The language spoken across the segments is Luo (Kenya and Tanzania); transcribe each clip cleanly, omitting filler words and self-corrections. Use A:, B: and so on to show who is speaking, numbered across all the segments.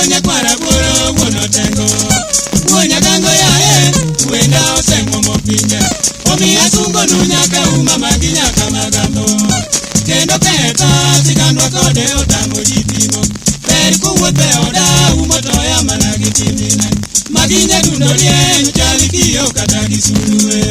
A: Wonya kwara boro wono tengo. Wonya gango ya wenda osemo mopinya. Omi asungo nunya ka uma maginya kamagambo. Kendo peta sigandwa kode otamo jipimo. Peri kuwote oda umotoya managitimine. Maginya dundorie uchali kiyo kata kisulue.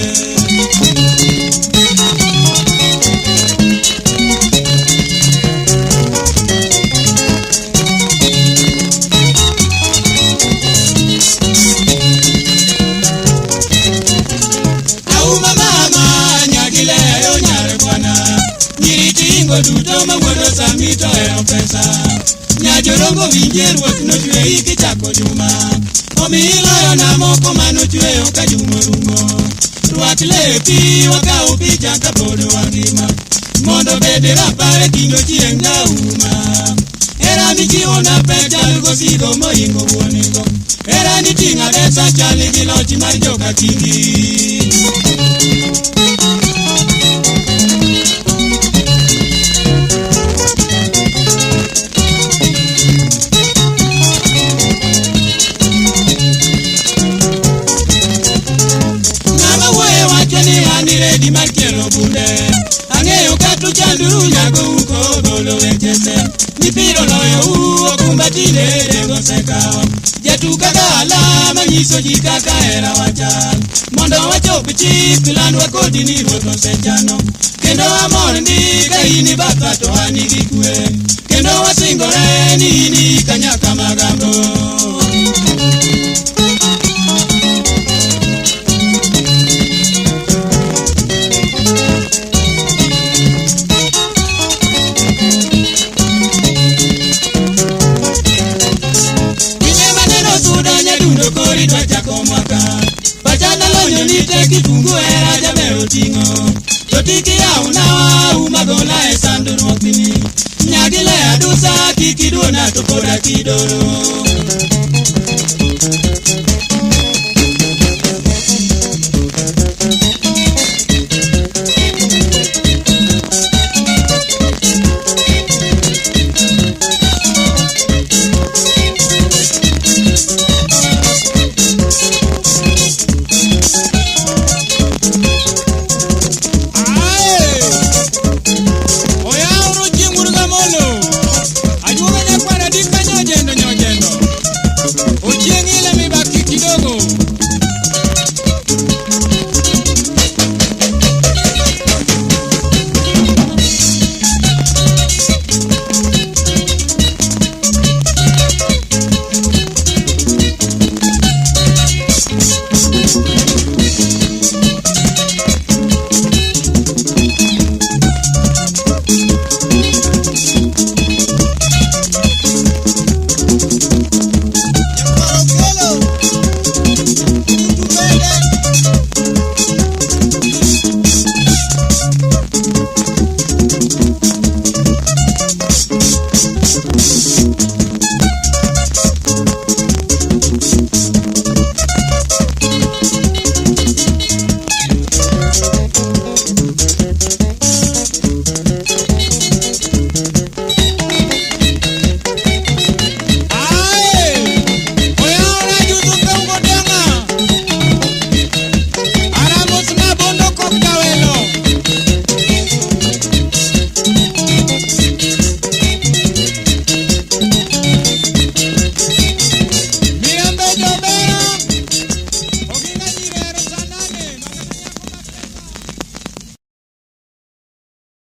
A: Duto mawuodo samito ero pesa. Nyajorongo winje ruoth nochwe iki chako juma. Omiloyo na moko manochweyo ka juma rumo. Rwak lepi wakao picha ka podo wangima. Mondo bede rapare kinyo chieng' na uma. Era michiwo na pek chalgo sigo moingo wuonigo. Era ni tinga resa chali gi lochi mar joka kingi. Di marchiero bunde Angeyo katu chanduru nyago uko bolo wechese Nipiro loyo okumbatile dengo sekao Jatuka gala manyiso jikaka era wachal Mondo wachopi chik lan wakodi ni roto sechano Kendo amor ndi kaini baka to anigi kwe Kendo wasingore ni kanyaka magambo. Kori dwa chako mwaka Pachana lonyo nite kifungu era jabe otingo Totiki ya unawa umagola esanduru wakini Nyagile adusa kikiduona tokoda kidoro.